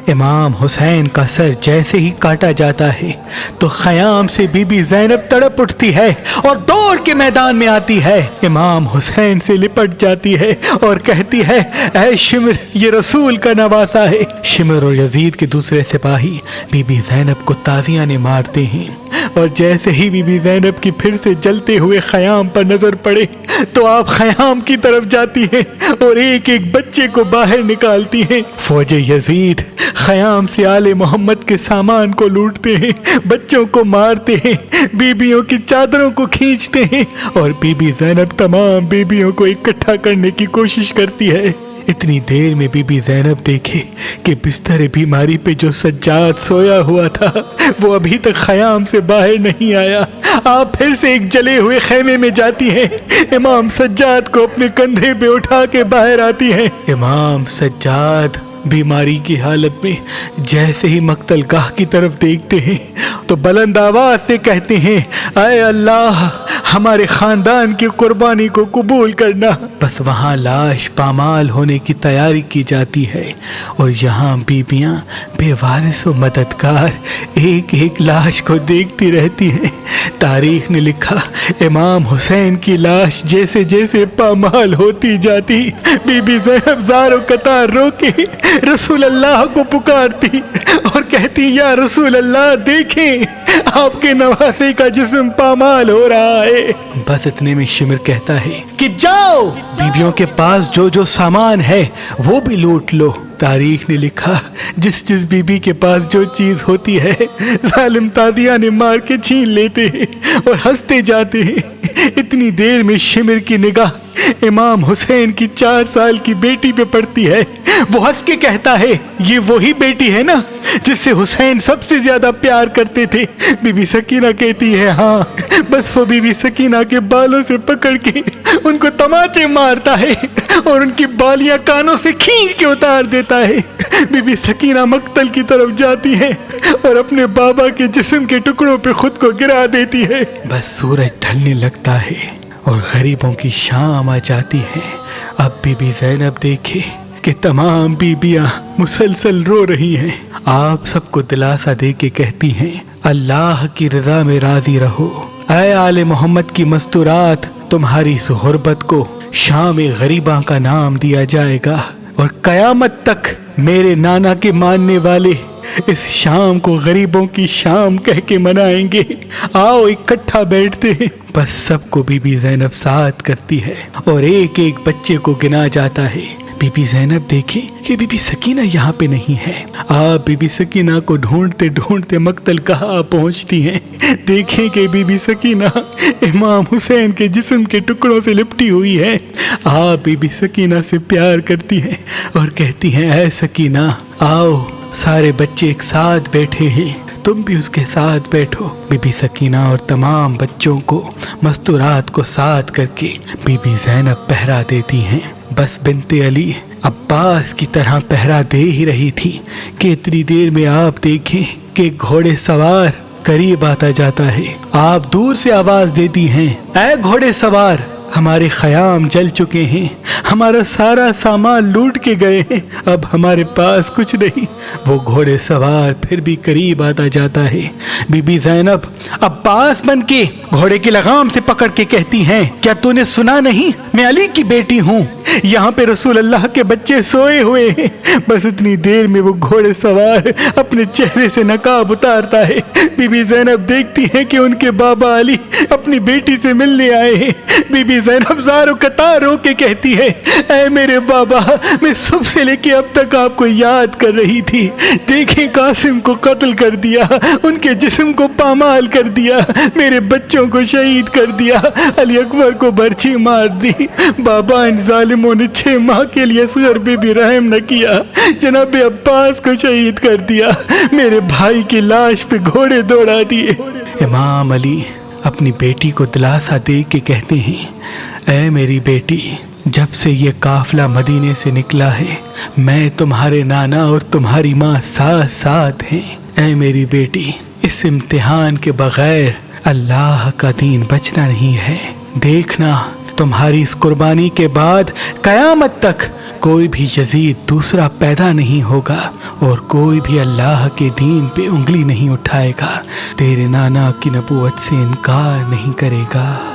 امام حسین کا سر جیسے ہی کاٹا جاتا ہے تو خیام سے بی بی زینب تڑپ اٹھتی ہے اور دوڑ کے میدان میں آتی ہے، امام حسین سے لپٹ جاتی ہے اور کہتی ہے اے شمر، یہ رسول کا نواسا ہے۔ شمر اور یزید کے دوسرے سپاہی بی بی زینب کو تازیانے مارتے ہیں، اور جیسے ہی بی بی زینب کی پھر سے جلتے ہوئے خیام پر نظر پڑے تو آپ خیام کی طرف جاتی ہیں اور ایک ایک بچے کو باہر نکالتی ہیں۔ فوج یزید خیام سے آل محمد کے سامان کو لوٹتے ہیں، بچوں کو مارتے ہیں، بیبیوں کی چادروں کو کھینچتے ہیں، اور بی بی زینب تمام بیبیوں کو اکٹھا کرنے کی کوشش کرتی ہے۔ اتنی دیر میں بی بی زینب دیکھے کہ بستر بیماری پہ جو سجاد سویا ہوا تھا وہ ابھی تک خیام سے باہر نہیں آیا۔ آپ پھر سے ایک جلے ہوئے خیمے میں جاتی ہیں، امام سجاد کو اپنے کندھے پہ اٹھا کے باہر آتی ہیں۔ امام سجاد بیماری کی حالت میں جیسے ہی مقتل گاہ کی طرف دیکھتے ہیں تو بلند آواز سے کہتے ہیں اے اللہ، ہمارے خاندان کی قربانی کو قبول کرنا۔ بس وہاں لاش پامال ہونے کی تیاری کی جاتی ہے، اور یہاں بیبیاں بے وارث و مددگار ایک ایک لاش کو دیکھتی رہتی ہیں۔ تاریخ نے لکھا امام حسین کی لاش جیسے جیسے پامال ہوتی جاتی، بی بی زینب زار و قطار رو کے رسول اللہ کو پکارتی اور کہتی یا رسول اللہ دیکھیں، آپ کے نواسے کا جسم پامال ہو رہا ہے۔ بس اتنے میں شمر کہتا ہے کہ جاؤ بیبیوں کے پاس جو جو سامان ہے وہ بھی لوٹ لو۔ تاریخ نے لکھا جس جس بی بی کے پاس جو چیز ہوتی ہے ظالم تادیانے مار کے چھین لیتے ہیں اور ہنستے جاتے ہیں۔ اتنی دیر میں شمر کی نگاہ امام حسین کی 4 سال کی بیٹی پہ پڑتی ہے۔ وہ ہنس کے کہتا ہے یہ وہی بیٹی ہے نا جس سے حسین سب سے زیادہ پیار کرتے تھے؟ بی بی سکینہ کہتی ہے ہاں۔ بس وہ بی بی سکینہ کے بالوں سے پکڑ کے ان کو تماچے مارتا ہے اور ان کی بالیاں کانوں سے کھینچ کے اتار دیتا ہے۔ بی بی سکینہ مقتل کی طرف جاتی ہے اور اپنے بابا کے جسم کے ٹکڑوں پہ خود کو گرا دیتی ہے۔ بس سورج ڈھلنے لگتا ہے اور غریبوں کی شام آ جاتی ہے۔ اب بی بی زینب دیکھے کہ تمام بیبیاں مسلسل رو رہی ہیں۔ آپ سب کو دلاسا دے کے کہتی ہیں اللہ کی رضا میں راضی رہو، اے آل محمد کی مستورات، تمہاری اس غربت کو شام غریباں کا نام دیا جائے گا، اور قیامت تک میرے نانا کے ماننے والے اس شام کو غریبوں کی شام کہہ کے منائیں گے۔ آؤ اکٹھا بیٹھتے ہیں۔ بس سب کو بی بی زینب ساتھ کرتی ہے اور ایک ایک بچے کو گنا جاتا ہے۔ بی بی زینب دیکھے کہ بی بی سکینہ یہاں پہ نہیں ہے۔ آپ بی بی سکینہ کو ڈھونڈتے ڈھونڈتے مقتل گاہ پہنچتی ہیں۔ دیکھیں کہ بی بی سکینہ امام حسین کے جسم کے ٹکڑوں سے لپٹی ہوئی ہے۔ آپ بی بی سکینہ سے پیار کرتی ہیں اور کہتی ہیں اے سکینہ آؤ، سارے بچے ایک ساتھ بیٹھے ہیں، تم بھی اس کے ساتھ بیٹھو۔ بی بی سکینہ اور تمام بچوں کو مستورات کو ساتھ کر کے بی بی زینب پہرا دیتی ہیں۔ بس بنت علی عباس کی طرح پہرا دے ہی رہی تھی کہ اتنی دیر میں آپ دیکھیں کہ گھوڑے سوار قریب آتا جاتا ہے۔ آپ دور سے آواز دیتی ہیں اے گھوڑے سوار، ہمارے خیام جل چکے ہیں، ہمارا سارا سامان لوٹ کے گئے ہیں، اب ہمارے پاس کچھ نہیں۔ وہ گھوڑے سوار پھر بھی قریب آتا جاتا ہے۔ بی بی زینب عباس بن کے گھوڑے کی لگام سے پکڑ کے کہتی ہیں کیا تو نے سنا نہیں؟ میں علی کی بیٹی ہوں، یہاں پہ رسول اللہ کے بچے سوئے ہوئے ہیں۔ بس اتنی دیر میں وہ گھوڑے سوار اپنے چہرے سے نقاب اتارتا ہے۔ بی بی زینب دیکھتی ہے کہ ان کے بابا علی اپنی بیٹی سے ملنے آئے ہیں۔ بی بی زینب زار و قطار رو کے کہتی ہے اے میرے بابا، میں صبح سے لے کے اب تک آپ کو یاد کر رہی تھی، دیکھیں قاسم کو قتل کر دیا، ان کے جسم کو پامال کر دیا، میرے بچوں کو شہید کر دیا، علی اکبر کو برچھی مار دی۔ بابا ان ظالموں نے 6 ماہ کے لیے اصغر پہ بھی رحم نہ کیا، جناب عباس کو شہید کر دیا، میرے بھائی کی لاش پہ گھوڑے دوڑا دیے۔ امام علی اپنی بیٹی کو دلاسا دے کے کہتے ہیں اے میری بیٹی، جب سے یہ قافلہ مدینے سے نکلا ہے میں تمہارے نانا اور تمہاری ماں ساتھ ساتھ ہیں۔ اے میری بیٹی، اس امتحان کے بغیر اللہ کا دین بچنا نہیں ہے۔ دیکھنا تمہاری اس قربانی کے بعد قیامت تک کوئی بھی یزید دوسرا پیدا نہیں ہوگا اور کوئی بھی اللہ کے دین پہ انگلی نہیں اٹھائے گا، تیرے نانا کی نبوت سے انکار نہیں کرے گا۔